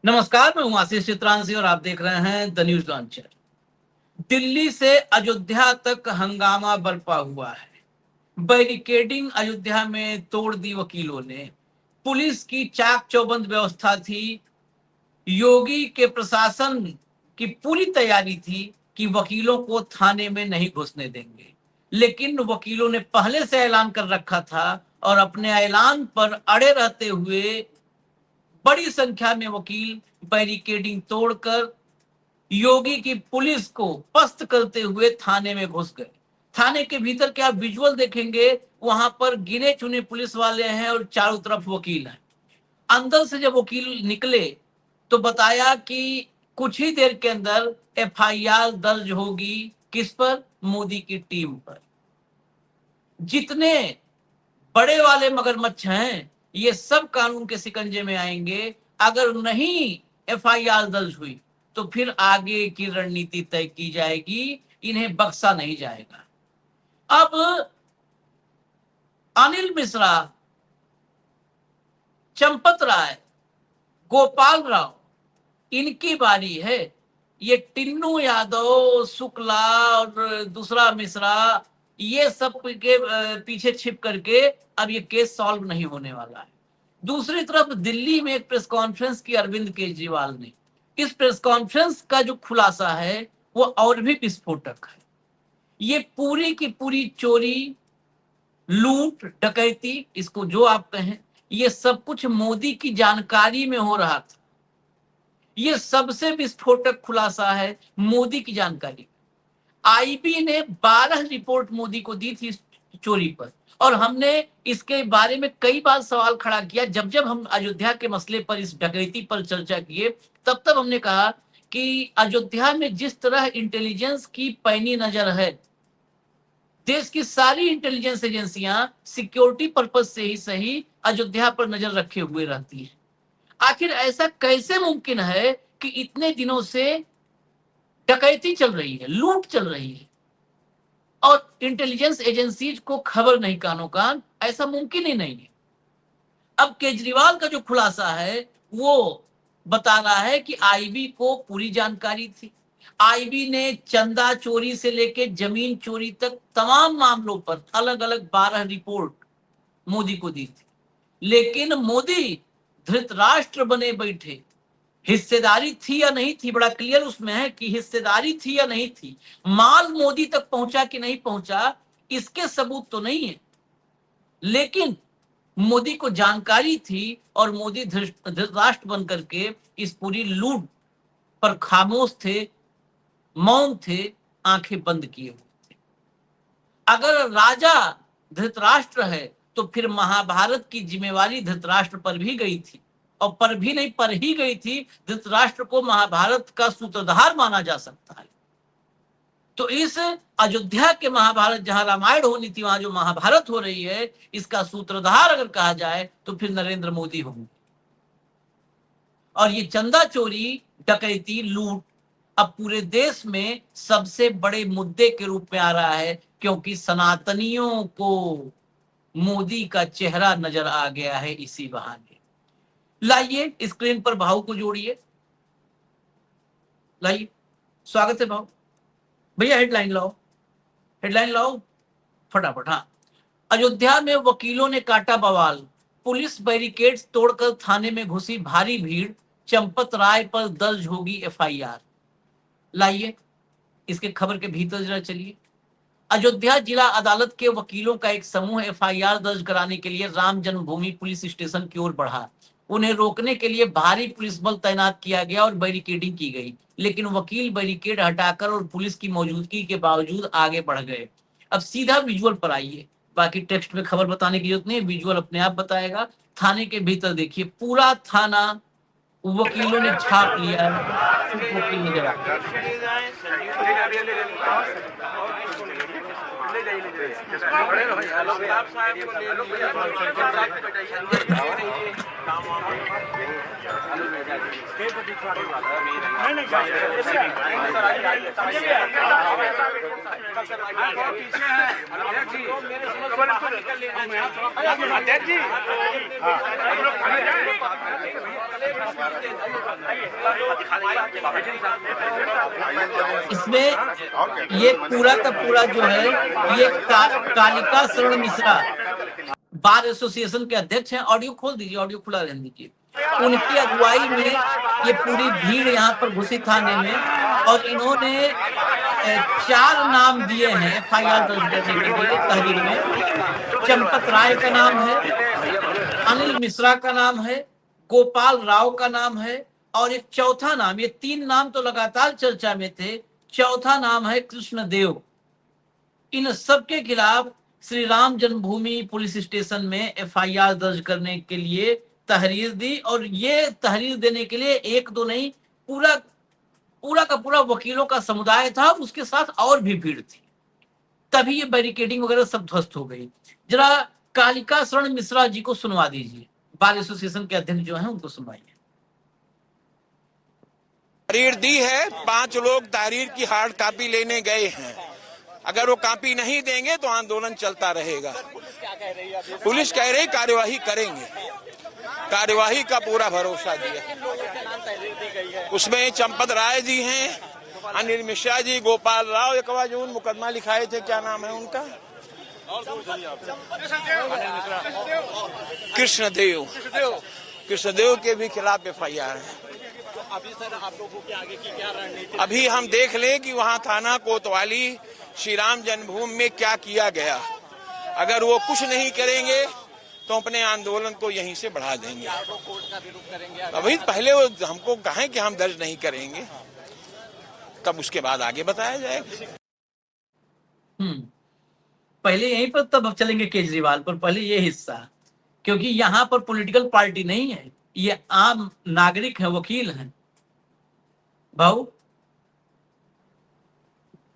नमस्कार, मैं हूं आशीष चित्रांशी और आप देख रहे हैं द न्यूज लॉन्चर। दिल्ली से अयोध्या तक हंगामा बरपा हुआ है। बैरिकेडिंग अयोध्या में तोड़ दी वकीलों ने। पुलिस की चाक चौबंद व्यवस्था थी। योगी के प्रशासन की पूरी तैयारी थी कि वकीलों को थाने में नहीं घुसने देंगे, लेकिन वकीलों ने पहले से ऐलान कर रखा था और अपने ऐलान पर अड़े रहते हुए बड़ी संख्या में वकील बैरिकेडिंग तोड़कर योगी की पुलिस को पस्त करते हुए थाने में घुस गए। थाने के भीतर क्या विजुअल देखेंगे, वहां पर गिने चुने पुलिस वाले हैं और चारों तरफ वकील हैं। अंदर से जब वकील निकले तो बताया कि कुछ ही देर के अंदर एफआईआर दर्ज होगी। किस पर? मोदी की टीम पर। जितने बड़े वाले मगरमच्छ हैं ये सब कानून के शिकंजे में आएंगे। अगर नहीं एफआईआर दर्ज हुई तो फिर आगे की रणनीति तय की जाएगी, इन्हें बख्शा नहीं जाएगा। अब अनिल मिश्रा, चंपत राय, गोपाल राव, इनकी बारी है। ये टिन्नू यादव, शुक्ला और दूसरा मिश्रा, ये सब के पीछे छिप करके अब ये केस सॉल्व नहीं होने वाला है। दूसरी तरफ दिल्ली में एक प्रेस कॉन्फ्रेंस की अरविंद केजरीवाल ने। इस प्रेस कॉन्फ्रेंस का जो खुलासा है वो और भी विस्फोटक है। ये पूरी की पूरी चोरी, लूट, डकैती, इसको जो आप कहें, ये सब कुछ मोदी की जानकारी में हो रहा था। ये सबसे विस्फोटक खुलासा है मोदी की जानकारी। आईबी ने 12 रिपोर्ट मोदी को दी थी चोरी पर, और हमने इसके बारे में कई बार सवाल खड़ा किया। जब जब हम अयोध्या के मसले पर, इस डकैती पर चर्चा किए, तब तब हमने कहा कि अयोध्या में जिस तरह इंटेलिजेंस की पैनी नजर है, देश की सारी इंटेलिजेंस एजेंसियां सिक्योरिटी पर्पज से ही सही अयोध्या पर नजर रखे हुए रहती हैं। आखिर ऐसा कैसे मुमकिन है कि इतने दिनों से डकैती चल रही है, लूट चल रही है और इंटेलिजेंस एजेंसीज को खबर नहीं कानो कान? ऐसा मुमकिन ही नहीं है। अब केजरीवाल का जो खुलासा है वो बता रहा है कि आईबी को पूरी जानकारी थी। आईबी ने चंदा चोरी से लेकर जमीन चोरी तक तमाम मामलों पर अलग अलग 12 रिपोर्ट मोदी को दी थी। लेकिन मोदी धृतराष्ट्र बने बैठे। हिस्सेदारी थी या नहीं थी, बड़ा क्लियर उसमें है कि हिस्सेदारी थी या नहीं थी। माल मोदी तक पहुंचा कि नहीं पहुंचा, इसके सबूत तो नहीं है, लेकिन मोदी को जानकारी थी और मोदी धृतराष्ट्र बन करके इस पूरी लूट पर खामोश थे, मौन थे, आंखें बंद किए हुए थे। अगर राजा धृतराष्ट्र है तो फिर महाभारत की जिम्मेवारी धृतराष्ट्र पर भी गई थी, और पर भी नहीं, पर ही गई थी। धृतराष्ट्र को महाभारत का सूत्रधार माना जा सकता है। तो इस अयोध्या के महाभारत, जहां रामायण होनी थी वहां जो महाभारत हो रही है, इसका सूत्रधार अगर कहा जाए तो फिर नरेंद्र मोदी होंगे। और ये चंदा चोरी, डकैती, लूट अब पूरे देश में सबसे बड़े मुद्दे के रूप में आ रहा है, क्योंकि सनातनियों को मोदी का चेहरा नजर आ गया है इसी बहाने। लाइए स्क्रीन पर भाव को जोड़िए। लाइए, स्वागत है भाव। भैया हेडलाइन लाओ, हेडलाइन लाओ फटाफट। हाँ, अयोध्या में वकीलों ने काटा बवाल। पुलिस बैरिकेड्स तोड़कर थाने में घुसी भारी भीड़। चंपत राय पर दर्ज होगी एफआईआर। लाइए इसके खबर के भीतर जरा चलिए। अयोध्या जिला अदालत के वकीलों का एक समूह एफआईआर दर्ज कराने के लिए राम जन्मभूमि पुलिस स्टेशन की ओर बढ़ा। उन्हें रोकने के लिए भारी पुलिस बल तैनात किया गया और बैरिकेडिंग की गई, लेकिन वकील बैरिकेड हटाकर और पुलिस की मौजूदगी के बावजूद आगे बढ़ गए। अब सीधा विजुअल पर आइए, बाकी टेक्स्ट में खबर बताने की जरूरत नहीं, विजुअल अपने आप बताएगा। थाने के भीतर देखिए, पूरा थाना वकीलों ने छाप लिया है। सिर्फ वकील नजर आ इसमें ये पूरा का पूरा जो है ये कालिका शरण मिश्रा बार एसोसिएशन के अध्यक्ष हैं। ऑडियो खोल दीजिए, ऑडियो खुला रहने दीजिए। उनकी अगुवाई में ये पूरी भीड़ यहाँ पर घुसी थाने में, और इन्होंने 4 नाम दिए हैं FIR दर्ज करने के लिए तहरीर में। चंपत राय का नाम है, अनिल मिश्रा का नाम है, गोपाल राव का नाम है, और एक चौथा नाम, ये 3 नाम तो लगातार चर्चा में थे, चौथा नाम है कृष्णदेव। इन सबके खिलाफ श्री राम जन्मभूमि पुलिस स्टेशन में FIR दर्ज करने के लिए तहरीर दी, और ये तहरीर देने के लिए 1-2 नहीं, पूरा का पूरा वकीलों का समुदाय था, उसके साथ और भी भीड़ थी। तभी ये बैरिकेडिंग वगैरह सब ध्वस्त हो गई। जरा कालिका शरण मिश्रा जी को सुनवा दीजिए, बार एसोसिएशन के अध्यक्ष जो हैं उनको सुनवाइए। तहरीर दी है, 5 लोग तहरीर की हार्ड कॉपी लेने गए हैं। अगर वो कॉपी नहीं देंगे तो आंदोलन चलता रहेगा। पुलिस कह रही कार्यवाही करेंगे, कार्यवाही का पूरा भरोसा दिया। उसमें चंपत राय जी हैं, अनिल मिश्रा जी, गोपाल राव, एक बार जो मुकदमा लिखाए थे, क्या नाम है उनका, कृष्णदेव के भी खिलाफ FIR है। अभी सर आप लोगों के आगे की क्या रणनीति? अभी हम देख लें कि वहाँ थाना कोतवाली श्री राम जन्मभूमि में क्या किया गया। अगर वो कुछ नहीं करेंगे तो अपने आंदोलन को यहीं से बढ़ा देंगे। कोर्ट का विरोध करेंगे? अभी पहले वो हमको कहें कि हम दर्ज नहीं करेंगे, तब उसके बाद आगे बताया जाएगा। पहले यहीं पर, तब चलेंगे केजरीवाल पर। पहले ये हिस्सा, क्योंकि यहाँ पर पॉलिटिकल पार्टी नहीं है, ये आम नागरिक है, वकील हैं। भाऊ,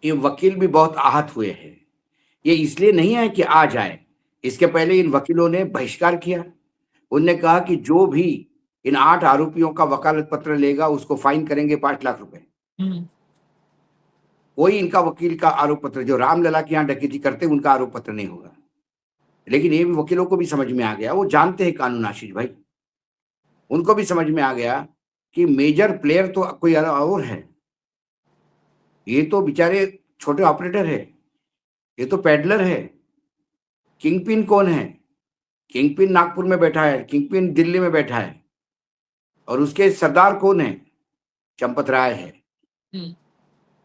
ये वकील भी बहुत आहत हुए हैं। ये इसलिए नहीं है कि आ जाए, इसके पहले इन वकीलों ने बहिष्कार किया। उनने कहा कि जो भी इन 8 आरोपियों का वकालत पत्र लेगा उसको फाइन करेंगे 5 लाख रुपए। कोई इनका वकील का आरोप पत्र, जो रामलला के यहाँ डकैती करते उनका आरोप पत्र नहीं होगा। लेकिन ये वकीलों को भी समझ में आ गया, वो जानते हैं कानून आशीष भाई, उनको भी समझ में आ गया कि मेजर प्लेयर तो कोई और है। ये तो बेचारे छोटे ऑपरेटर है, ये तो पैडलर है। किंगपिन कौन है? किंगपिन नागपुर में बैठा है, किंगपिन दिल्ली में बैठा है, और उसके सरदार कौन है? चंपत राय है।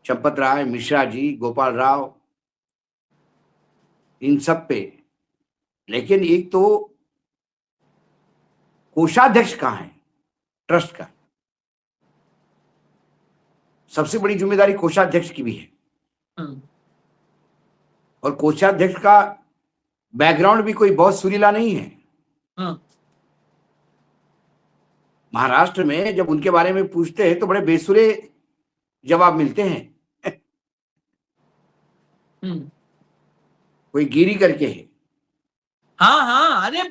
चंपत राय, मिश्रा जी, गोपाल राव, इन सब पे। लेकिन एक तो कोषाध्यक्ष कहाँ है ट्रस्ट का? सबसे बड़ी जिम्मेदारी कोषाध्यक्ष की भी है, और कोषाध्यक्ष का बैकग्राउंड भी कोई बहुत सुरीला नहीं है। महाराष्ट्र में जब उनके बारे में पूछते हैं तो बड़े बेसुरे जवाब मिलते हैं। कोई गिरी करके है। हाँ, अरे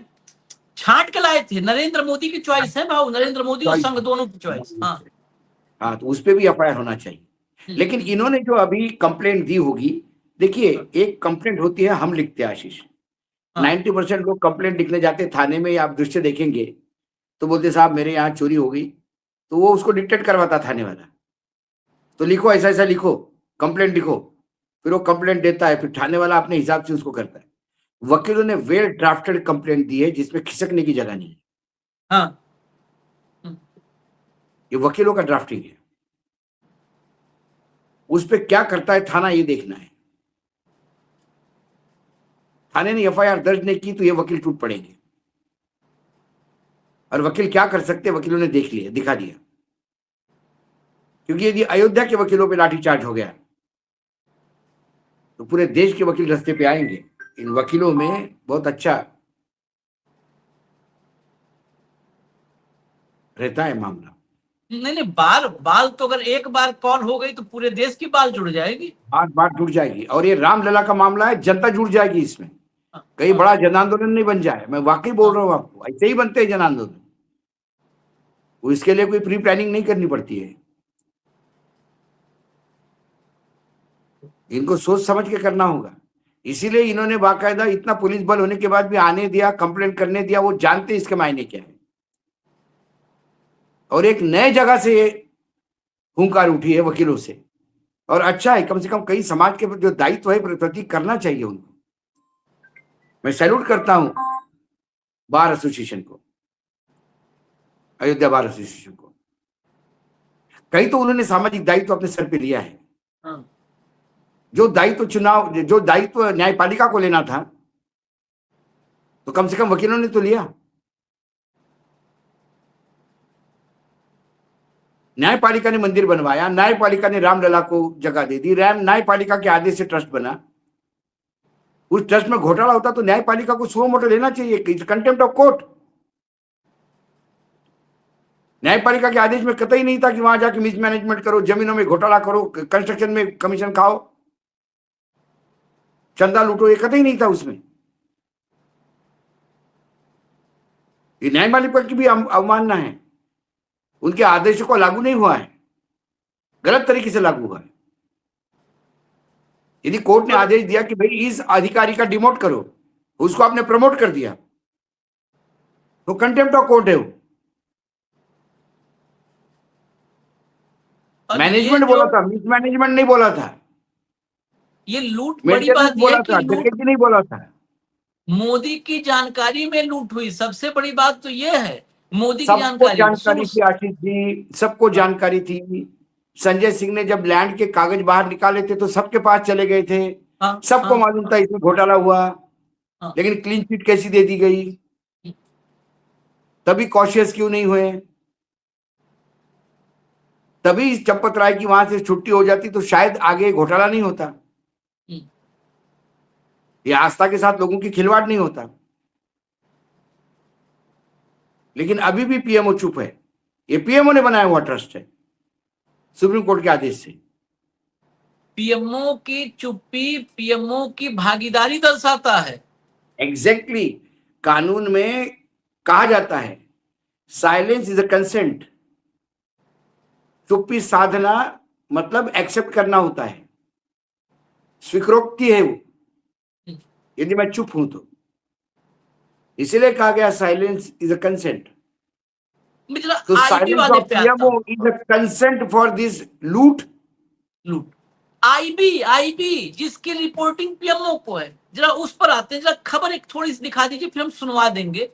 छांट के लाए थे। नरेंद्र मोदी की चॉइस है भाऊ, नरेंद्र मोदी और संघ दोनों की चॉइस। हाँ, तो उस पे भी FIR होना चाहिए। लेकिन इन्होंने जो अभी कंप्लेंट दी होगी, देखिए एक कंप्लेंट होती है, हम लिखते हैं आशीष, 90% लोग कंप्लेंट लिखने जाते थाने में, आप दृश्य देखेंगे तो बोलते साहब मेरे यहाँ चोरी हो गई, तो वो उसको डिक्टेट करवाता थाने वाला, तो लिखो ऐसा ऐसा लिखो, कंप्लेंट लिखो, फिर वो कंप्लेंट देता है, फिर थाने वाला अपने हिसाब से उसको करता है। वकीलों ने वेल ड्राफ्टेड कंप्लेंट दी है जिसमें खिसकने की जगह नहीं है। ये वकीलों का ड्राफ्टिंग है, उस पे क्या करता है थाना, ये देखना है। थाने ने FIR दर्ज नहीं की तो ये वकील टूट पड़ेंगे, और वकील क्या कर सकते हैं वकीलों ने देख लिया, दिखा दिया। क्योंकि यदि अयोध्या के वकीलों पे लाठीचार्ज हो गया तो पूरे देश के वकील रास्ते पे आएंगे। इन वकीलों में बहुत अच्छा रहता है मामला। नहीं नहीं, बाल तो अगर एक बार कॉल हो गई तो पूरे देश की बाल जुड़ जाएगी। बात जुड़ जाएगी। और ये रामलला का मामला है, जनता जुड़ जाएगी इसमें, हाँ, कहीं हाँ, बड़ा जन आंदोलन नहीं बन जाए। मैं वाकई बोल हाँ। रहा हूँ आपको, ऐसे ही बनते हैं जन आंदोलन। वो इसके लिए कोई प्री प्लानिंग नहीं करनी पड़ती है, इनको सोच समझ के करना होगा। इसीलिए इन्होंने बाकायदा इतना पुलिस बल होने के बाद भी आने दिया, कंप्लेंट करने दिया। वो जानते हैं इसके मायने क्या है। और एक नए जगह से ये हुंकार उठी है वकीलों से। और अच्छा है, कम से कम कई समाज के जो दायित्व है प्रति करना चाहिए उनको। मैं सैल्यूट करता हूं बार एसोसिएशन को, अयोध्या बार एसोसिएशन को। कहीं तो उन्होंने सामाजिक दायित्व अपने सर पे लिया है। हाँ। जो दायित्व न्यायपालिका को लेना था, तो कम से कम वकीलों ने तो लिया। न्यायपालिका ने मंदिर बनवाया, न्यायपालिका ने रामलला को जगह दे दी, न्यायपालिका के आदेश से ट्रस्ट बना। उस ट्रस्ट में घोटाला होता तो न्यायपालिका को सुओ मोटो लेना चाहिए, कंटेम्प्ट ऑफ कोर्ट। न्यायपालिका के आदेश में कतई नहीं था कि वहां जाके मिसमैनेजमेंट करो, जमीनों में घोटाला करो, कंस्ट्रक्शन में कमीशन खाओ, चंदा लूटो, ये कतई नहीं था उसमें। ये न्यायपालिका की भी अवमानना है, उनके आदेशों को लागू नहीं हुआ है, गलत तरीके से लागू हुआ है। यदि कोर्ट ने आदेश दिया कि भाई इस अधिकारी का डिमोट करो, उसको आपने प्रमोट कर दिया, तो कंटेम्प्ट ऑफ कोर्ट है वो। और मैनेजमेंट ये बोला जो था, मिसमैनेजमेंट नहीं बोला था, ये लूट, बड़ी मेंटेनेंस बात यह बोला है कि था, लूट डकैती नहीं बोला था। मोदी की जानकारी में लूट हुई। सबसे बड़ी बात तो यह है, मोदी की सबको जानकारी में जानकारी थी सोर्स। आशीष जी, सबको हाँ, जानकारी थी। संजय सिंह ने जब लैंड के कागज बाहर निकाले थे तो सबके पास चले गए थे, हाँ, सबको हाँ, मालूम था इसमें घोटाला हुआ। हाँ। लेकिन क्लीन चिट कैसी दे दी गई? तभी कॉशियस क्यों नहीं हुए? तभी चंपत राय की वहां से छुट्टी हो जाती तो शायद आगे घोटाला नहीं होता, ये आस्था के साथ लोगों की खिलवाड़ नहीं होता। लेकिन अभी भी पीएमओ चुप है। ये पीएमओ ने बनाया हुआ ट्रस्ट है, सुप्रीम कोर्ट के आदेश से। पीएमओ की चुप्पी पीएमओ की भागीदारी दर्शाता है। एग्जैक्टली कानून में कहा जाता है साइलेंस इज अ कंसेंट। चुप्पी साधना मतलब एक्सेप्ट करना होता है, स्वीकृति है वो, यदि मैं चुप हूं तो। इसीलिए कहा गया साइलेंस इज अ कंसेंट। मित्र, तो आईबी साइलेंस वाले ऑफ पे आता पीएमओ हूं। Is a consent for this लूट। लूट, आईबी आईबी जिसकी रिपोर्टिंग पीएमओ को है, जरा उस पर आते हैं। जरा खबर एक थोड़ी सी दिखा दीजिए, फिर हम सुनवा देंगे।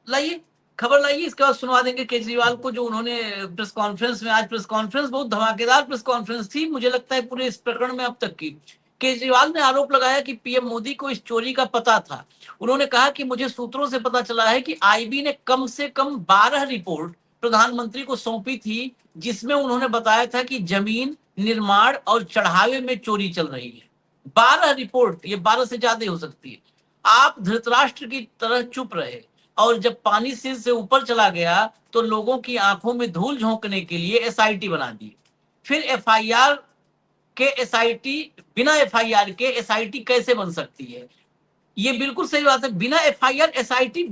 लाइए खबर, लाइए, इसके बाद सुनवा देंगे केजरीवाल को, जो उन्होंने प्रेस कॉन्फ्रेंस में, आज प्रेस कॉन्फ्रेंस बहुत धमाकेदार प्रेस कॉन्फ्रेंस थी, मुझे लगता है पूरे इस प्रकरण में अब तक की। केजरीवाल ने आरोप लगाया कि पीएम मोदी को इस चोरी का पता था। उन्होंने कहा कि मुझे सूत्रों से पता चला है कि आईबी ने कम से कम 12 रिपोर्ट प्रधानमंत्री को सौंपी थी, जिसमें उन्होंने बताया था कि जमीन, निर्माण और चढ़ावे में चोरी चल रही है। 12 रिपोर्ट, ये 12 से ज्यादा हो सकती है। आप धृतराष्ट्र की तरह चुप रहे, और जब पानी सिर से ऊपर चला गया तो लोगों की आंखों में धूल झोंकने के लिए एसआईटी बना दी। फिर एफआईआर के एसआईटी, बिना एफआईआर के एसआईटी कैसे बन सकती है? ये बिल्कुल सही बात है, बिना एफआईआर एसआईटी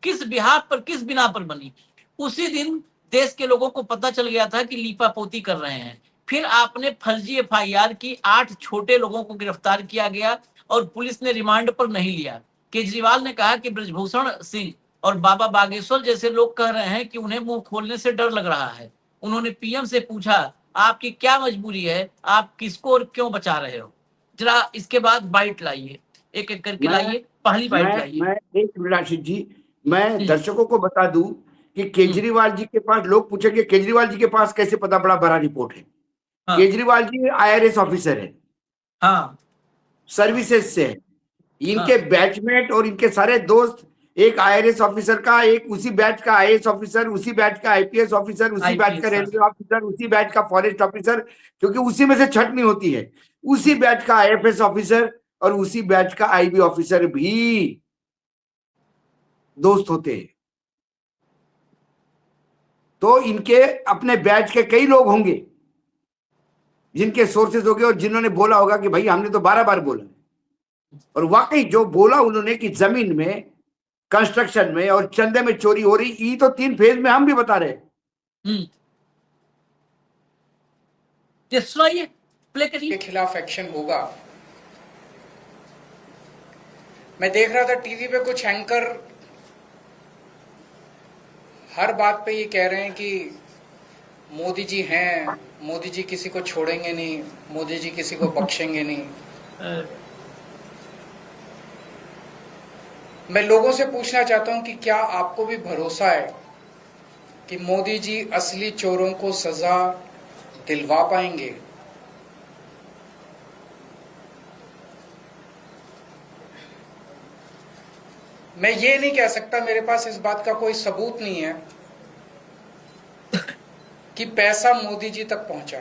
किस बिहार पर, किस बिना पर बनी? उसी दिन देश के लोगों को पता चल गया था कि लीपापोती कर रहे हैं। फिर आपने फर्जी एफआईआर की, 8 छोटे लोगों को गिरफ्तार किया गया और पुलिस ने रिमांड पर नहीं लिया। केजरीवाल ने कहा कि ब्रजभूषण सिंह और बाबा बागेश्वर जैसे लोग कह रहे हैं कि उन्हें मुंह खोलने से डर लग रहा है। उन्होंने पीएम से पूछा, आपकी क्या मजबूरी है, आप किसको और क्यों बचा रहे हो? जरा इसके बाद बाइट लाइए, एक एक करके मैं लाइए, पहली बाइट लाइए। मैं एक मिनट आशीष जी, मैं दर्शकों को बता दूं कि केजरीवाल जी के पास, लोग पूछेंगे केजरीवाल जी के पास कैसे पता बड़ा बड़ा रिपोर्ट है। हाँ, केजरीवाल जी आईआरएस ऑफिसर है, हाँ, सर्विसेज से है। इनके हाँ, बैचमेट और इनके सारे दोस्त, एक आईआरएस ऑफिसर का, एक उसी बैच का आईएएस ऑफिसर, उसी बैच का आईपीएस ऑफिसर, उसी बैच का आईपीएस रेलवे ऑफिसर, उसी बैच का फॉरेस्ट ऑफिसर, क्योंकि उसी में से छटनी होती है, उसी बैच का आईएफएस ऑफिसर और उसी बैच का आईबी ऑफिसर भी दोस्त होते हैं। तो इनके अपने बैच के कई लोग होंगे जिनके सोर्सेज होंगे और जिन्होंने बोला होगा कि भाई हमने तो 12 बार बोला, और वाकई जो बोला उन्होंने कि जमीन में, कंस्ट्रक्शन में और चंदे में चोरी हो रही, ये तो 3 फेज में हम भी बता रहे हैं। सुनाइए, प्ले करिए। के खिलाफ एक्शन होगा। मैं देख रहा था टीवी पे कुछ एंकर हर बात पे ये कह रहे हैं कि मोदी जी हैं, मोदी जी किसी को छोड़ेंगे नहीं, मोदी जी किसी को बख्शेंगे नहीं। मैं लोगों से पूछना चाहता हूं कि क्या आपको भी भरोसा है कि मोदी जी असली चोरों को सजा दिलवा पाएंगे? मैं ये नहीं कह सकता, मेरे पास इस बात का कोई सबूत नहीं है कि पैसा मोदी जी तक पहुंचा।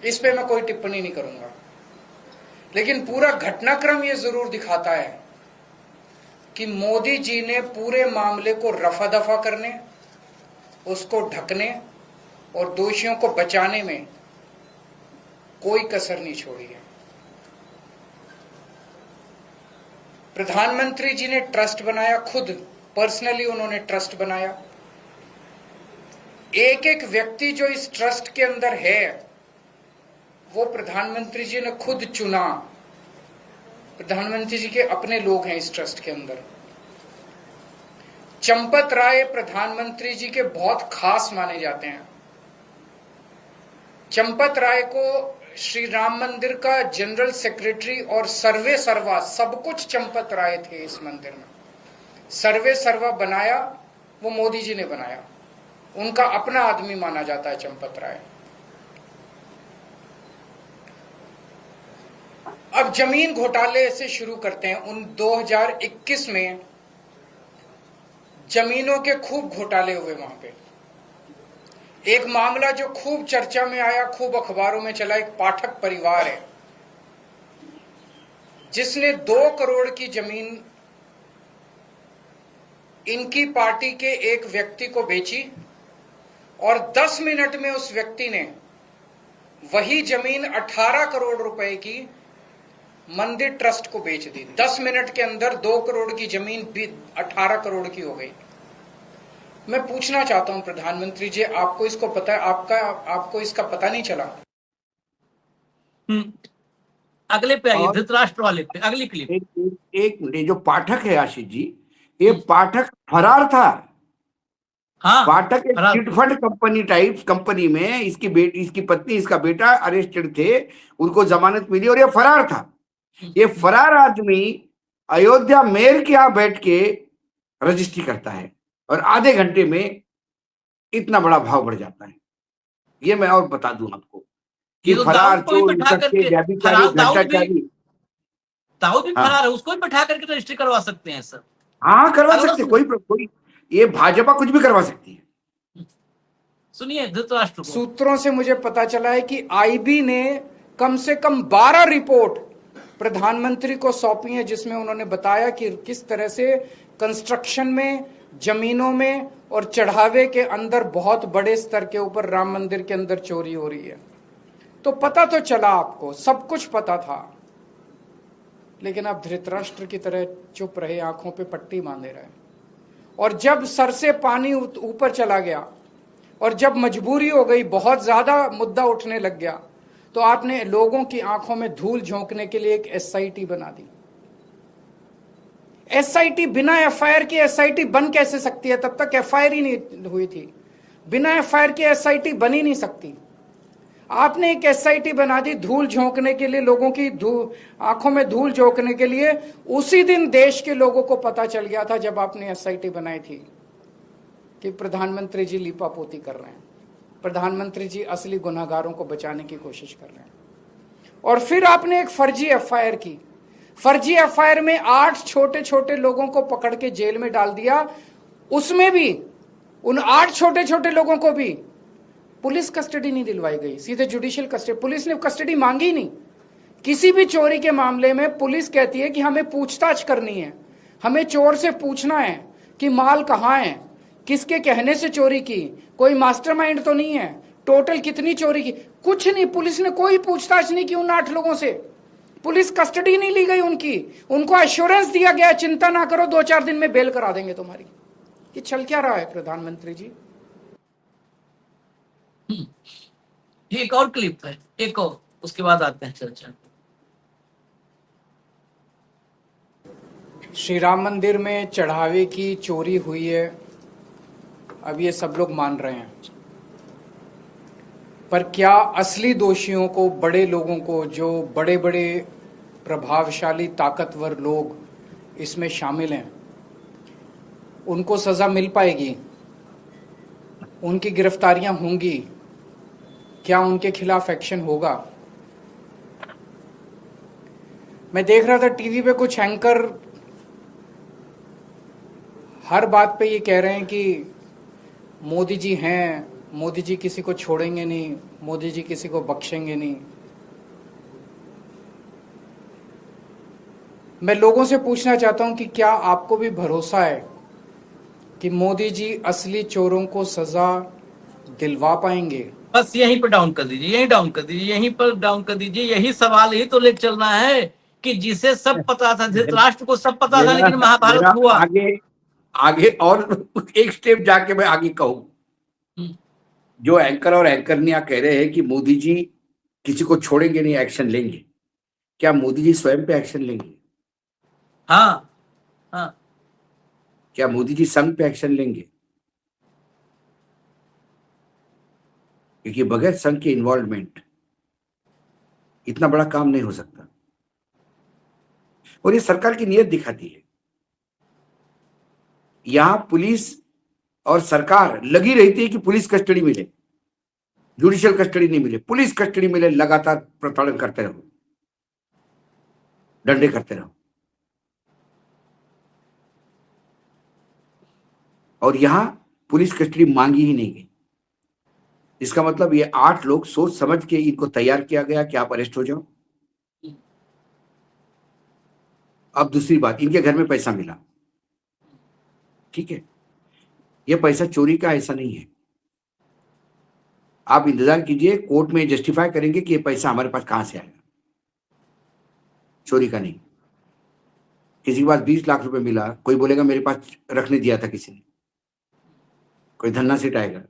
इस पे मैं कोई टिप्पणी नहीं करूंगा, लेकिन पूरा घटनाक्रम ये जरूर दिखाता है कि मोदी जी ने पूरे मामले को रफा दफा करने, उसको ढकने और दोषियों को बचाने में कोई कसर नहीं छोड़ी है। प्रधानमंत्री जी ने ट्रस्ट बनाया, खुद पर्सनली उन्होंने ट्रस्ट बनाया। एक एक व्यक्ति जो इस ट्रस्ट के अंदर है वो प्रधानमंत्री जी ने खुद चुना। प्रधानमंत्री जी के अपने लोग हैं इस ट्रस्ट के अंदर। चंपत राय प्रधानमंत्री जी के बहुत खास माने जाते हैं। चंपत राय को श्री राम मंदिर का जनरल सेक्रेटरी और सर्वे सर्वा सब कुछ चंपत राय थे इस मंदिर में। सर्वे सर्वा बनाया वो मोदी जी ने बनाया, उनका अपना आदमी माना जाता है चंपत राय। अब जमीन घोटाले से शुरू करते हैं। उन 2021 में जमीनों के खूब घोटाले हुए वहां पे। एक मामला जो खूब चर्चा में आया, खूब अखबारों में चला, एक पाठक परिवार है जिसने 2 करोड़ की जमीन इनकी पार्टी के एक व्यक्ति को बेची और 10 मिनट में उस व्यक्ति ने वही जमीन 18 करोड़ रुपए की मंदिर ट्रस्ट को बेच दी। 10 मिनट के अंदर 2 करोड़ की जमीन 18 करोड़ की हो गई। मैं पूछना चाहता हूं प्रधानमंत्री जी, आपको इसको पता है? आपको इसका पता नहीं चला? अगले पे आइए, और धृतराष्ट्र वाले पे, अगली क्लिप। एक जो पाठक है आशीष जी, ये पाठक फरार था। हाँ, पाठक एक फरार। चिटफंड कंपनी टाइप कंपनी में इसकी पत्नी, इसका बेटा अरेस्टेड थे, उनको जमानत मिली और ये फरार था। ये फरार आदमी अयोध्या मेयर के यहाँ बैठ के रजिस्ट्री करता है और आधे घंटे में इतना बड़ा भाव बढ़ जाता है। ये मैं और बता दूं आपको कि ये तो फरार, दाऊद को भी चोर, बैठा सच्चे, करके, व्यभिचारी, फरार दाऊद भ्रष्टाचारी। भी हाँ। फरार है, उसको भी बैठा करके रजिस्ट्री करवा सकते हैं सर। हाँ, करवा अगला सकते, कोई ये भाजपा कुछ भी करवा सकती है। सुनिए धृतराष्ट्र को। सूत्रों से मुझे पता चला है कि आईबी ने कम से कम 12 रिपोर्ट प्रधानमंत्री को सौंपी है, जिसमें उन्होंने बताया कि किस तरह से कंस्ट्रक्शन में, जमीनों में और चढ़ावे के अंदर बहुत बड़े स्तर के ऊपर राम मंदिर के अंदर चोरी हो रही है। तो पता तो चला, आपको सब कुछ पता था, लेकिन आप धृतराष्ट्र की तरह चुप रहे, आंखों पे पट्टी बांधे रहे। और जब सर से पानी ऊपर चला गया और जब मजबूरी हो गई, बहुत ज्यादा मुद्दा उठने लग गया, तो आपने लोगों की आंखों में धूल झोंकने के लिए एक एसआईटी बना दी। एसआईटी, बिना एफआईआर की एसआईटी बन कैसे सकती है? तब तक एफआईआर ही नहीं हुई थी। बिना एफआईआर की एसआईटी बन ही नहीं सकती। आपने एक एसआईटी बना दी धूल झोंकने के लिए, लोगों की आंखों में धूल झोंकने के लिए। उसी दिन देश के लोगों को पता चल गया था, जब आपने एसआईटी बनाई थी, कि प्रधानमंत्री जी लीपापोती कर रहे हैं, प्रधानमंत्री जी असली गुनाहगारों को बचाने की कोशिश कर रहे हैं। और फिर आपने एक फर्जी एफआईआर की। फर्जी एफआईआर में 8 छोटे छोटे लोगों को पकड़ के जेल में डाल दिया। उसमें भी उन 8 छोटे छोटे लोगों को भी पुलिस कस्टडी नहीं दिलवाई गई, सीधे जुडिशियल कस्टडी। पुलिस ने कस्टडी मांगी नहीं। किसी भी चोरी के मामले में पुलिस कहती है कि हमें पूछताछ करनी है, हमें चोर से पूछना है कि माल कहाँ है, किसके कहने से चोरी की, कोई मास्टरमाइंड तो नहीं है, टोटल कितनी चोरी की, कुछ नहीं। पुलिस ने कोई पूछताछ नहीं की उन 8 लोगों से, पुलिस कस्टडी नहीं ली गई उनकी, उनको एश्योरेंस दिया गया चिंता ना करो 2-4 दिन में बेल करा देंगे तुम्हारी। ये चल क्या रहा है प्रधानमंत्री जी? एक और क्लिप है, एक और, उसके बाद आते हैं चर्चा। श्री राम मंदिर में चढ़ावे की चोरी हुई है, अब ये सब लोग मान रहे हैं, पर क्या असली दोषियों को, बड़े लोगों को, जो बड़े बड़े प्रभावशाली ताकतवर लोग इसमें शामिल हैं, उनको सजा मिल पाएगी? उनकी गिरफ्तारियां होंगी? क्या उनके खिलाफ एक्शन होगा? मैं देख रहा था टीवी पे कुछ एंकर हर बात पे ये कह रहे हैं कि मोदी जी हैं, मोदी जी किसी को छोड़ेंगे नहीं, मोदी जी किसी को बख्शेंगे नहीं। मैं लोगों से पूछना चाहता हूं कि क्या आपको भी भरोसा है कि मोदी जी असली चोरों को सजा दिलवा पाएंगे? बस यहीं पर डाउन कर दीजिए, यहीं डाउन कर दीजिए, यहीं पर डाउन कर दीजिए। यही सवाल ही तो ले चलना है कि जिसे सब पता था, धृतराष्ट्र को सब पता था, लेकिन महाभारत हुआ। आगे आगे और एक स्टेप जाके मैं आगे कहूं, जो एंकर और एंकरनिया कह रहे हैं कि मोदी जी किसी को छोड़ेंगे नहीं, एक्शन लेंगे, क्या मोदी जी स्वयं पे एक्शन लेंगे? हाँ हाँ, क्या मोदी जी संघ पे एक्शन लेंगे? क्योंकि बगैर संघ के इन्वॉल्वमेंट इतना बड़ा काम नहीं हो सकता, और ये सरकार की नीयत दिखाती है। यहां पुलिस और सरकार लगी रहती है कि पुलिस कस्टडी मिले, जुडिशियल कस्टडी नहीं मिले, पुलिस कस्टडी मिले, लगातार प्रताड़न करते रहो, डंडे करते रहो। और यहां पुलिस कस्टडी मांगी ही नहीं गई। इसका मतलब ये 8 लोग सोच समझ के इनको तैयार किया गया कि आप अरेस्ट हो जाओ। अब दूसरी बात, इनके घर में पैसा मिला, ठीक है, ये पैसा चोरी का ऐसा नहीं है। आप इंतजार कीजिए, कोर्ट में जस्टिफाई करेंगे कि ये पैसा हमारे पास कहां से आएगा, चोरी का नहीं। किसी के पास 20 लाख रुपए मिला, कोई बोलेगा मेरे पास रखने दिया था किसी ने, कोई धन्ना सेठ आएगा,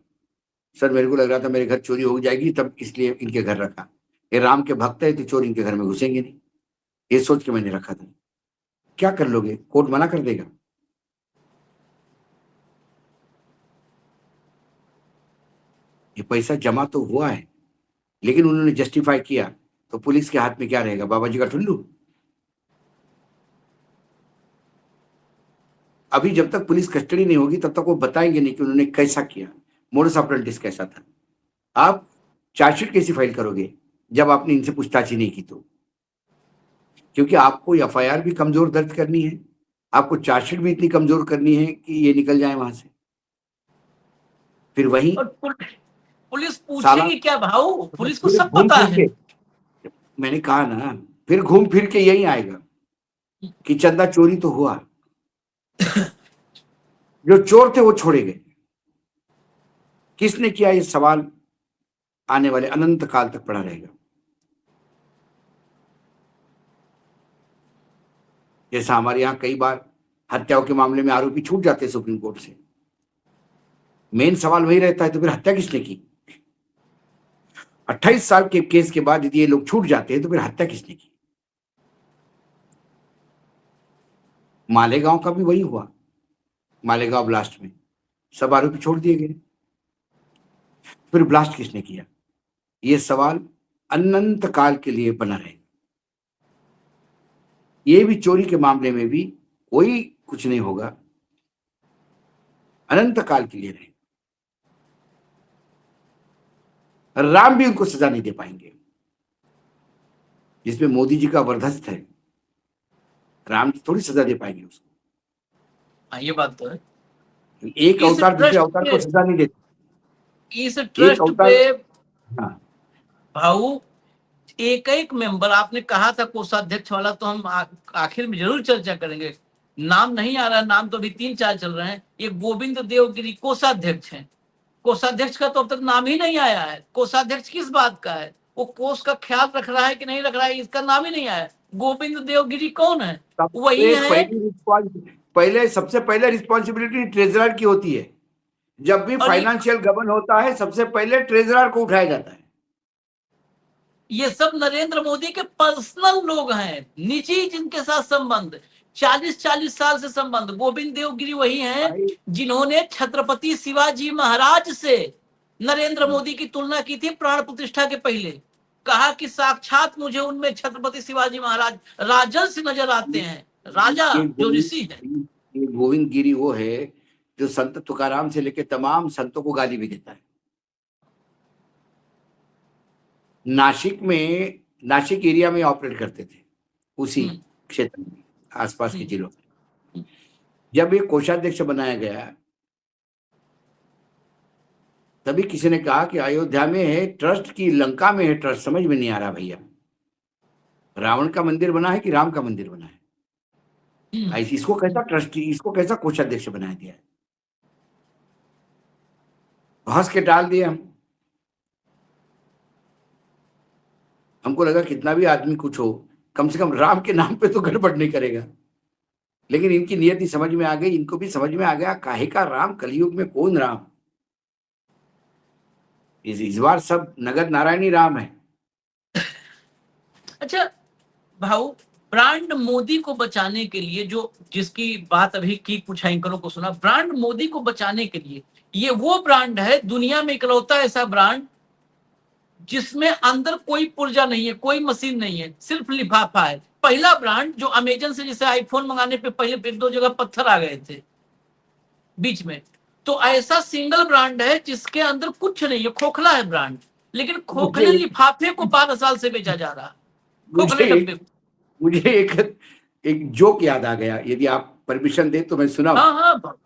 सर मेरे को लग रहा था मेरे घर चोरी हो जाएगी तब इसलिए इनके घर रखा, ये राम के भक्त है तो चोर इनके घर में घुसेंगे नहीं, ये सोच के मैंने रखा था। क्या कर लोगे? कोर्ट मना कर देगा? ये पैसा जमा तो हुआ है, लेकिन उन्होंने जस्टिफाई किया, तो पुलिस के हाथ में क्या रहेगा? बाबा जी का ठुल्लू। अभी जब तक पुलिस कस्टडी नहीं होगी तब तक वो बताएंगे नहीं कि उन्होंने कैसा किया, मोडस ऑपरेंडिस कैसा था। आप चार्जशीट कैसे फाइल करोगे जब आपने इनसे पूछताछ ही नहीं की? तो क्योंकि आपको एफआईआर भी कमजोर दर्ज करनी है, आपको चार्जशीट भी इतनी कमजोर करनी है कि ये निकल जाए वहां से। फिर वही पुलिस पूछेगी क्या भाऊ? पुलिस को सब घूम पता फिर है। के, मैंने कहा ना, फिर घूम फिर के यही आएगा कि चंदा चोरी तो हुआ, जो चोर थे वो छोड़े गए। किसने किया? ये सवाल आने वाले अनंत काल तक पड़ा रहेगा। जैसा हमारे यहां कई बार हत्याओं के मामले में आरोपी छूट जाते हैं सुप्रीम कोर्ट से, मेन सवाल वही रहता है, तो फिर हत्या किसने की? 28 साल के केस के बाद यदि ये लोग छूट जाते हैं तो फिर हत्या किसने की? मालेगांव का भी वही हुआ, मालेगांव ब्लास्ट में सब आरोपी छोड़ दिए गए, फिर ब्लास्ट किसने किया? ये सवाल अनंत काल के लिए बना रहेगा। ये भी चोरी के मामले में भी कोई कुछ नहीं होगा, अनंत काल के लिए रहेगा। राम भी उनको सजा नहीं दे पाएंगे, जिसमें मोदी जी का वरदस्त है, राम जी थोड़ी सजा दे पाएंगे उसको। हाँ, ये बात तो है। एक अवतार दूसरे अवतार को सजा नहीं देते। इस ट्रस्ट पे हाँ, भाऊ एक मेंबर, आपने कहा था कोषाध्यक्ष वाला, तो हम आखिर में जरूर चर्चा करेंगे। नाम नहीं आ रहा, नाम तो अभी 3-4 चल रहे हैं। ये गोविंद देवगिरी कोषाध्यक्ष हैं। कोषाध्यक्ष का तो अब तक नाम ही नहीं आया है। कोषाध्यक्ष किस बात का है? वो कोष का ख्याल रख रहा है कि नहीं रख रहा है, इसका नाम ही नहीं आया। गोविंद देवगिरी कौन है? वही है। पहले सबसे पहले रिस्पॉन्सिबिलिटी ट्रेजरर की होती है। जब भी फाइनेंशियल गबन होता है सबसे पहले ट्रेजरर को उठाया जाता है। ये सब नरेंद्र मोदी के पर्सनल लोग हैं, निजी, जिनके साथ संबंध 40-40 साल से संबंध। गोविंद देवगिरी वही हैं जिन्होंने छत्रपति शिवाजी महाराज से नरेंद्र मोदी की तुलना की थी प्राण प्रतिष्ठा के पहले। कहा कि साक्षात मुझे उनमें छत्रपति शिवाजी महाराज राजर्षि नजर आते हैं, राजा जो ऋषि है। ये गोविंद गिरी वो है जो संत तुकाराम से लेकर तमाम संतों को गाली भी देता है। नासिक एरिया में ऑपरेट करते थे, उसी क्षेत्र में, आसपास के जिलों में। जब ये कोषाध्यक्ष बनाया गया तभी किसी ने कहा कि अयोध्या में है ट्रस्ट की लंका में है ट्रस्ट। समझ में नहीं आ रहा भैया, रावण का मंदिर बना है कि राम का मंदिर बना है? इसको कैसा ट्रस्टी, इसको कैसा कोषाध्यक्ष बना दिया है? हंस के टाल दिया हमको लगा कितना भी आदमी कुछ हो, कम से कम राम के नाम पे तो गड़बड़ नहीं करेगा। लेकिन इनकी नियति समझ में आ गई, इनको भी समझ में आ गया काहे का राम, कलयुग में कौन राम। इस बार सब नगद नारायणी राम है। अच्छा भाऊ, ब्रांड मोदी को बचाने के लिए, जो जिसकी बात अभी की कुछ एंकरों को सुना, ब्रांड मोदी को बचाने के लिए ये वो ब्रांड है दुनिया में इकलौता ऐसा ब्रांड जिसमें अंदर कोई पुर्जा नहीं है, कोई मशीन नहीं है, सिर्फ लिफाफा है। पहला ब्रांड जो अमेजन से, जैसे आईफोन मंगाने पे पहले 1-2 जगह पत्थर आ गए थे बीच में, तो ऐसा सिंगल ब्रांड है जिसके अंदर कुछ नहीं है, खोखला है ब्रांड, लेकिन खोखले लिफाफे को 12 साल से बेचा जा रहा। मुझे एक जोक याद आ गया, यदि आप परमिशन दे तो मैं सुनाऊं। हाँ।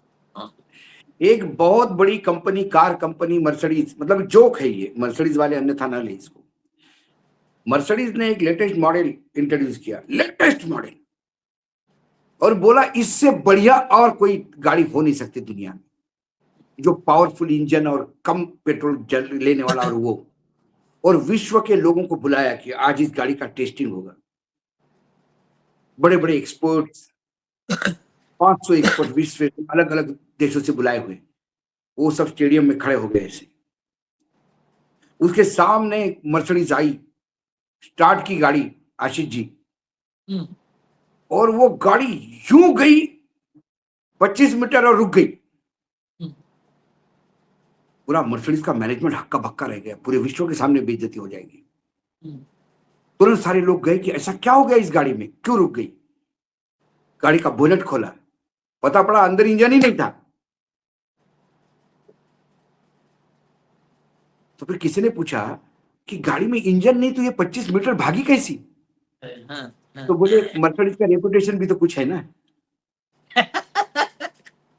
एक बहुत बड़ी कंपनी, कार कंपनी मर्सिडीज, मतलब जोक है ये, मर्सिडीज वाले अन्यथा ना ले इसको। मर्सिडीज ने एक लेटेस्ट मॉडल इंट्रोड्यूस किया, लेटेस्ट मॉडल, और बोला इससे बढ़िया और कोई गाड़ी हो नहीं सकती दुनिया में, जो पावरफुल इंजन और कम पेट्रोल लेने वाला, और वो, और विश्व के लोगों को बुलाया कि आज इस गाड़ी का टेस्टिंग होगा। बड़े बड़े एक्सपर्ट्स, 500 एक्सपर्ट विश्व में अलग अलग देशों से बुलाए हुए, वो सब स्टेडियम में खड़े हो गए ऐसे। उसके सामने मर्सिडीज आई, स्टार्ट की गाड़ी, आशीष जी, और वो गाड़ी यूं गई 25 मीटर और रुक गई। पूरा मर्सिडीज का मैनेजमेंट हक्का बक्का रह गया, पूरे विश्व के सामने बेइज्जती हो जाएगी। तुरंत सारे लोग गए कि ऐसा क्या हो गया इस गाड़ी में, क्यों रुक गई। गाड़ी का बोनेट खोला, पता पड़ा अंदर इंजन ही नहीं था। तो फिर किसी ने पूछा कि गाड़ी में इंजन नहीं तो ये 25 मीटर भागी कैसी? तो बोले मर्सिडीज का रेपुटेशन भी तो कुछ है ना।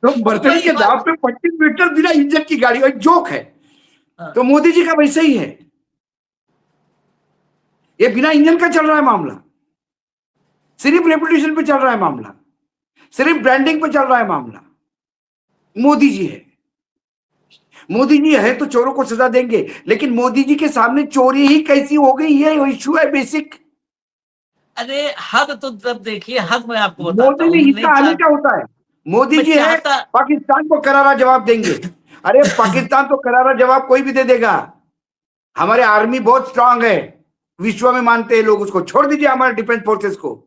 तो मर्सिडीज के दाव पे 25 मीटर बिना इंजन की गाड़ी, और जोक है। तो मोदी जी का वैसे ही है, ये बिना इंजन का चल रहा है मामला, सिर्फ रेपुटेशन पे चल रहा है मामला, सिर्फ ब्रांडिंग पे चल रहा है मामला। मोदी जी है, मोदी जी है तो चोरों को सजा देंगे, लेकिन मोदी जी के सामने चोरी ही कैसी हो गई, ये इश्यू है बेसिक। अरे हद तो तब देखिए, हद में आपको बताता हूं। मोदी जी इसका आगे क्या होता है, मोदी जी है पाकिस्तान को करारा जवाब देंगे। अरे पाकिस्तान तो करारा जवाब कोई भी दे देगा, हमारे आर्मी बहुत स्ट्रांग है, विश्व में मानते हैं लोग उसको, छोड़ दीजिए हमारे डिफेंस फोर्सेस को।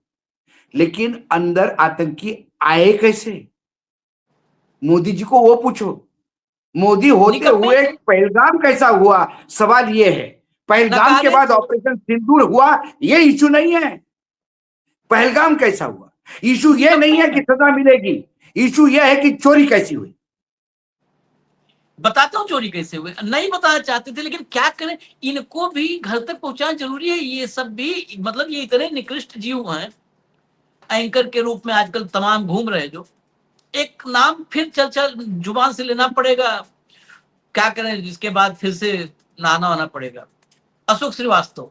लेकिन अंदर आतंकी आए कैसे, मोदी जी को वो पूछो। मोदी होते हुए पहलगाम कैसा हुआ, सवाल ये है। पहलगाम के बाद ऑपरेशन सिंदूर हुआ, ये इशू नहीं है। पहलगाम कैसा हुआ, इशू ये नहीं है कि सजा मिलेगी, इशू ये है कि चोरी कैसी हुई। बताता हूँ चोरी कैसे हुए, नहीं बताना चाहते थे लेकिन क्या करें, इनको भी घर तक पहुंचाना जरूरी है। ये सब भी, मतलब ये इतने निकृष्ट जीव हैं, एंकर के रूप में आजकल तमाम घूम रहे, जो एक नाम फिर चल जुबान से लेना पड़ेगा, क्या करें, जिसके बाद फिर से नहाना होना पड़ेगा। अशोक श्रीवास्तव,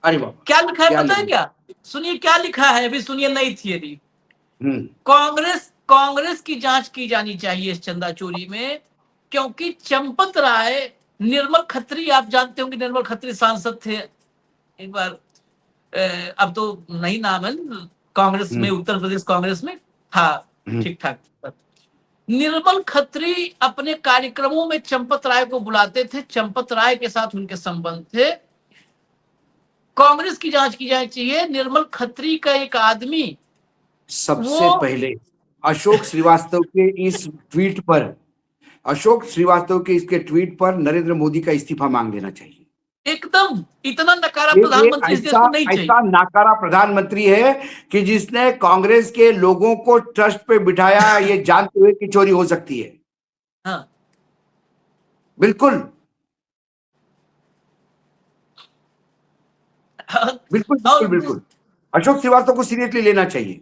अरे बाबा क्या लिखा है पता है क्या? सुनिए क्या लिखा है, अभी सुनिए नई थियरी। कांग्रेस की जांच की जानी चाहिए इस चंदा चोरी में, क्योंकि चंपत राय, निर्मल खत्री, आप जानते होंगे निर्मल खत्री सांसद थे एक बार, अब तो नहीं नाम है, कांग्रेस में, उत्तर प्रदेश कांग्रेस में था, ठीक ठाक। निर्मल खत्री अपने कार्यक्रमों में चंपत राय को बुलाते थे, चंपत राय के साथ उनके संबंध थे। कांग्रेस की जांच की जानी चाहिए। निर्मल खत्री का एक आदमी सबसे पहले अशोक श्रीवास्तव के इस ट्वीट पर, अशोक श्रीवास्तव के इसके ट्वीट पर नरेंद्र मोदी का इस्तीफा मांग लेना चाहिए। एकदम इतना नकारा ये प्रधानमंत्री इस देश को नहीं चाहिए। ऐसा नाकारा प्रधानमंत्री है कि जिसने कांग्रेस के लोगों को ट्रस्ट पे बिठाया, ये जानते हुए कि चोरी हो सकती है। हाँ, बिल्कुल बिल्कुल बिल्कुल बिल्कुल अशोक श्रीवास्तव को सीरियसली लेना चाहिए।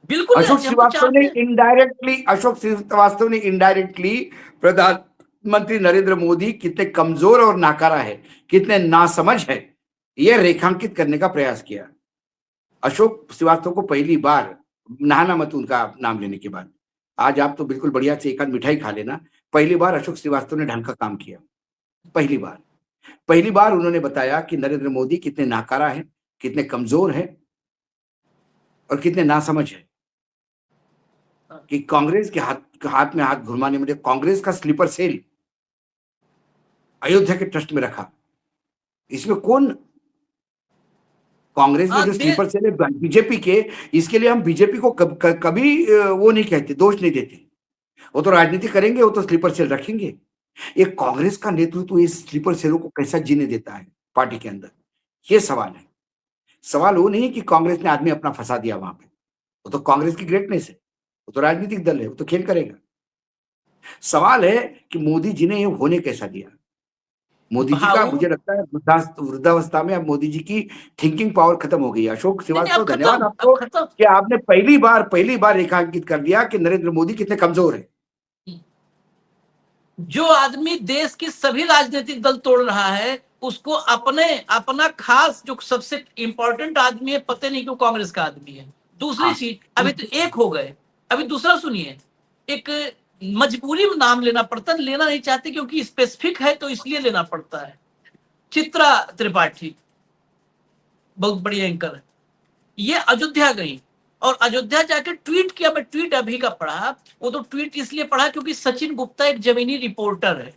बिल्कुल अशोक श्रीवास्तव ने इनडायरेक्टली प्रधानमंत्री नरेंद्र मोदी कितने कमजोर और नाकारा है, कितने नासमझ है, यह रेखांकित करने का प्रयास किया। अशोक श्रीवास्तव को पहली बार, नहाना मत उनका नाम लेने के बाद, आज आप तो बिल्कुल बढ़िया से एक आध मिठाई खा लेना, पहली बार अशोक श्रीवास्तव ने ढंग का काम किया। पहली बार उन्होंने बताया कि नरेंद्र मोदी कितने नाकारा है, कितने कमजोर है और कितने नासमझ है, कि कांग्रेस के हाथ में हाथ घुमाने में, कांग्रेस का स्लीपर सेल अयोध्या के ट्रस्ट में रखा। इसमें कौन, कांग्रेस में जो स्लीपर सेल है बीजेपी के, इसके लिए हम बीजेपी को कभी वो नहीं कहते, दोष नहीं देते। वो तो राजनीति करेंगे, वो तो स्लीपर सेल रखेंगे। ये कांग्रेस का नेतृत्व इस स्लीपर सेलों को कैसा जीने देता है पार्टी के अंदर, ये सवाल है। सवाल वो नहीं है कि कांग्रेस ने आदमी अपना फंसा दिया वहां पे, वो तो कांग्रेस की ग्रेटनेस है, वो तो राजनीतिक दल है, वो तो खेल करेगा। सवाल है कि मोदी जी ने ये होने कैसा दिया। मोदी जी का, मुझे लगता है वृद्धावस्था में अब मोदी जी की थिंकिंग पावर खत्म हो गई है। अशोक श्रीवास्तव, धन्यवाद आपको कि आपने पहली बार रेखांकित कर दिया कि नरेंद्र मोदी कितने कमजोर है। जो आदमी देश की सभी राजनीतिक दल तोड़ रहा है, उसको अपना खास जो सबसे इंपॉर्टेंट आदमी है, पता नहीं क्यों कांग्रेस का आदमी है। दूसरी चीज, अभी तो एक हो गए, अभी दूसरा सुनिए, एक मजबूरी में नाम लेना पड़ता है, लेना नहीं चाहते क्योंकि स्पेसिफिक है तो इसलिए लेना पड़ता है। चित्रा त्रिपाठी बहुत बड़ी एंकर है, ये अयोध्या गई और अयोध्या जाकर ट्वीट किया। मैं ट्वीट अभी का पढ़ा, वो तो ट्वीट इसलिए पढ़ा क्योंकि सचिन गुप्ता एक जमीनी रिपोर्टर है,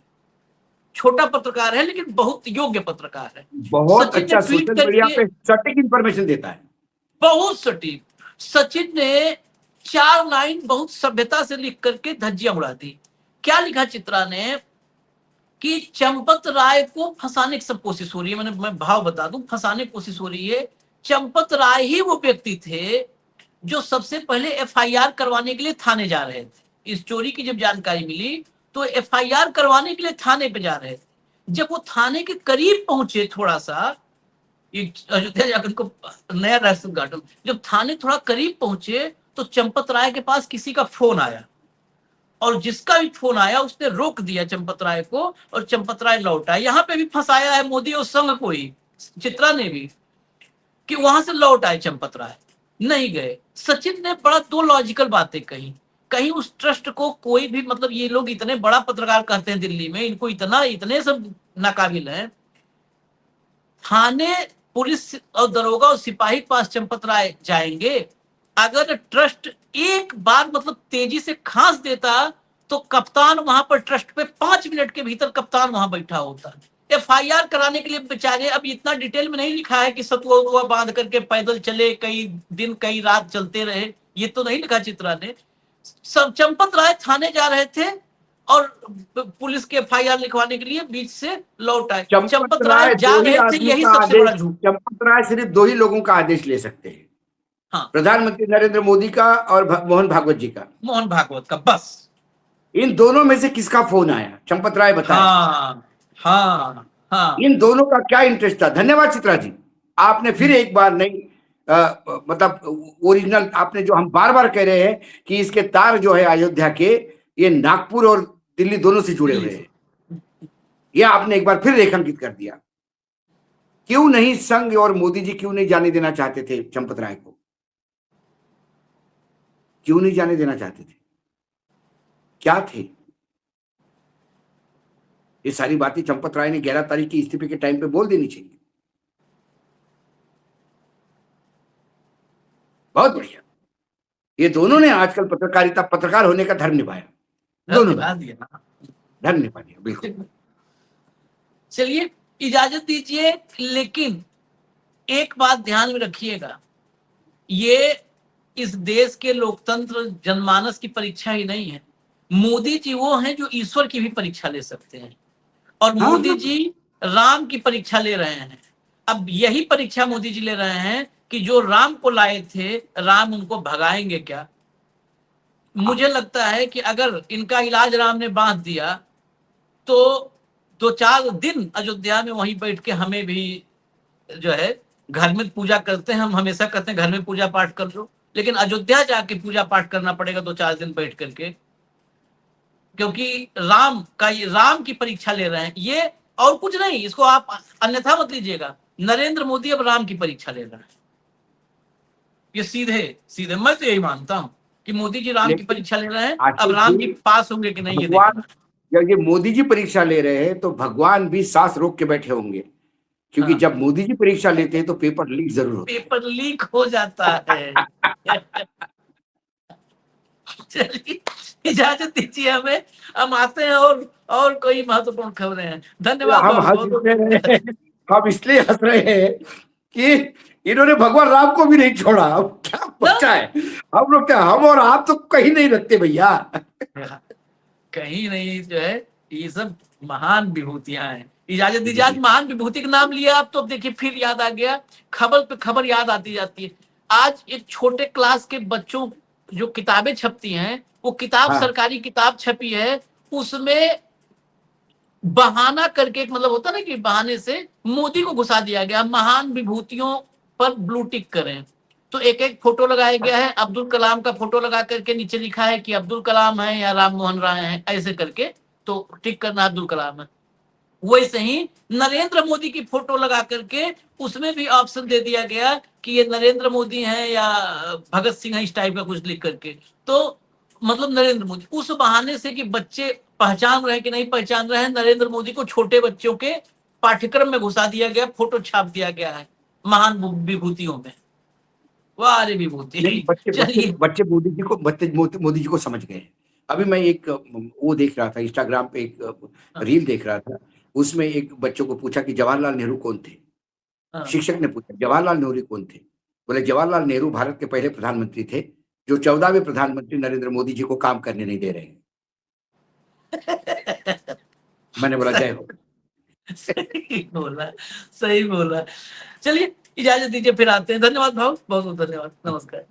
छोटा पत्रकार है लेकिन बहुत योग्य पत्रकार है, बहुत अच्छा, सोशल मीडिया पे सटीक इंफॉर्मेशन देता है, बहुत सटीक। सचिन ने 4 लाइन बहुत सभ्यता से लिख करके धज्जियां उड़ा दी। क्या लिखा चित्रा ने कि चंपत राय को फंसाने की सब कोशिश हो रही है। मैं भाव बता दूं, फंसाने की कोशिश हो रही है। चंपत राय ही वो व्यक्ति थे जो सबसे पहले एफआईआर करवाने के लिए थाने जा रहे थे। इस चोरी की जब जानकारी मिली तो एफआईआर करवाने के लिए थाने पे जा रहे थे। जब वो थाने के करीब पहुंचे, थोड़ा सा अयोध्या जाकर उनको नया राष्ट्र उद्घाटन, जब थाने थोड़ा करीब पहुंचे तो चंपत राय के पास किसी का फोन आया और जिसका भी फोन आया उसने रोक दिया चंपत राय को और चंपत राय लौट आए। यहाँ पे भी फंसाया है मोदी और संघ को ही, चित्रा ने भी, कि वहां से लौट आए चंपत राय, नहीं गए। सचिन ने बड़ा 2 लॉजिकल बातें कही। कहीं उस ट्रस्ट को कोई भी, मतलब ये लोग इतने बड़ा पत्रकार कहते हैं दिल्ली में, इनको इतने सब नाकाबिल है। थाने पुलिस और दरोगा और सिपाही के पास चंपत राय जाएंगे, अगर ट्रस्ट एक बार मतलब तेजी से खांस देता तो कप्तान वहां पर ट्रस्ट पे 5 मिनट के भीतर कप्तान वहां बैठा होता। एफआईआर कराने के लिए बेचारे, अब इतना डिटेल में नहीं लिखा है कि सतुआ उतुआ बांध करके पैदल चले, कई दिन कई रात चलते रहे, ये तो नहीं लिखा चित्रा ने। सब चंपत राय थाने जा रहे थे और पुलिस के एफआईआर लिखवाने के लिए बीच से लौट आए। चंपत राय जा रहे थे, यही सबसे बड़ा झूठ। चंपत राय सिर्फ 2 ही लोगों का आदेश ले सकते हैं, हाँ, प्रधानमंत्री नरेंद्र मोदी का और मोहन भागवत जी का। मोहन भागवत का, बस। इन दोनों में से किसका फोन आया, चंपत राय बताएं। हाँ, इन दोनों का क्या इंटरेस्ट था। धन्यवाद चित्रा जी, आपने फिर एक बार नहीं मतलब ओरिजिनल, आपने जो हम बार बार कह रहे हैं कि इसके तार जो है अयोध्या के, ये नागपुर और दिल्ली दोनों से जुड़े हुए हैं, यह आपने एक बार फिर रेखांकित कर दिया। क्यों नहीं संघ और मोदी जी क्यों नहीं जाने देना चाहते थे चंपत राय को? क्यों नहीं जाने देना चाहते थे? क्या थे? ये सारी बातें चंपत राय ने 11 तारीख की इस्तीफे के टाइम पे बोल देनी चाहिए। बहुत बढ़िया। ये दोनों ने आजकल पत्रकार होने का धर्म निभाया, दोनों निभा ने दिया। धर्म निभा दिया, बिल्कुल। चलिए इजाजत दीजिए, लेकिन एक बात ध्यान में रखिएगा, ये इस देश के लोकतंत्र जनमानस की परीक्षा ही नहीं है। मोदी जी वो हैं जो ईश्वर की भी परीक्षा ले सकते हैं, और हाँ, मोदी हाँ। जी राम की परीक्षा ले रहे हैं। अब यही परीक्षा मोदी जी ले रहे हैं कि जो राम को लाए थे, राम उनको भगाएंगे क्या? मुझे लगता है कि अगर इनका इलाज राम ने बांध दिया तो 2-4 दिन अयोध्या में वहीं बैठ के हमें भी जो है, घर में पूजा करते हैं, हम हमेशा कहते हैं घर में पूजा पाठ कर लो, लेकिन अयोध्या जाके पूजा पाठ करना पड़ेगा 2-4 दिन बैठ करके, क्योंकि राम की परीक्षा ले रहे हैं ये, और कुछ नहीं। इसको आप अन्यथा मत लीजिएगा। नरेंद्र मोदी अब राम की परीक्षा ले रहे हैं। ये सीधे सीधे मैं तो यही मानता हूं कि मोदी जी राम की लेकिन परीक्षा ले रहे हैं। अब आशीष राम जी, जी पास होंगे कि नहीं ये भगवान, देखना। जब ये मोदी जी परीक्षा ले रहे हैं तो भगवान भी सांस रोक के बैठे होंगे, क्योंकि हाँ, जब मोदी जी परीक्षा लेते हैं तो पेपर लीक जरूर होता पेपर लीक हो जाता है। चलिए इजाजत दीजिए हमें, हम आते हैं और कोई महत्वपूर्ण खबरें हैं। है। धन्यवाद हम बाबू, हंस बहुत इसलिए बहुत रहे हैं, हम इसलिए हंस रहे हैं कि इन्होंने भगवान राम को भी नहीं छोड़ा। अब क्या बच्चा है, हम लोग क्या, हम और आप तो कहीं नहीं लगते भैया। कहीं नहीं जो है, ये सब महान विभूतियां हैं। इजाजत दीजिए, आज महान विभूति का नाम लिया आप तो देखिए फिर याद आ गया, खबर पे खबर याद आती जाती है। आज एक छोटे क्लास के बच्चों जो किताबें छपती हैं, वो किताब हाँ, सरकारी किताब छपी है, उसमें बहाना करके, एक मतलब होता ना कि बहाने से मोदी को घुसा दिया गया, महान विभूतियों पर ब्लू टिक करें। तो एक एक फोटो लगाया गया है, अब्दुल कलाम का फोटो लगा करके नीचे लिखा है कि अब्दुल कलाम है या राम मोहन राय है, ऐसे करके तो टिक करना अब्दुल कलाम है। वैसे ही नरेंद्र मोदी की फोटो लगा करके उसमें भी ऑप्शन दे दिया गया कि ये नरेंद्र मोदी हैं या भगत सिंह है, इस टाइप का कुछ लिख करके। तो मतलब नरेंद्र मोदी, उस बहाने से कि बच्चे पहचान रहे हैं कि नहीं पहचान रहे हैं, नरेंद्र मोदी को छोटे बच्चों के पाठ्यक्रम में घुसा दिया गया, फोटो छाप दिया गया है महान विभूतियों में। वाह रे विभूति। नहीं, बच्चे बच्चे चलिए, बच्चे मोदी जी को समझ गए। अभी मैं एक वो देख रहा था, इंस्टाग्राम पे एक रील देख रहा था। उसमें एक बच्चों को पूछा कि जवाहरलाल नेहरू कौन थे? हाँ। शिक्षक ने पूछा जवाहरलाल नेहरू कौन थे? बोले जवाहरलाल नेहरू भारत के पहले प्रधानमंत्री थे, जो 14वें प्रधानमंत्री नरेंद्र मोदी जी को काम करने नहीं दे रहे हैं। मैंने बोला जय हो। सही बोला, सही बोला। चलिए इजाजत दीजिए, फिर आते हैं। धन्यवाद भाव, बहुत बहुत धन्यवाद, नमस्कार।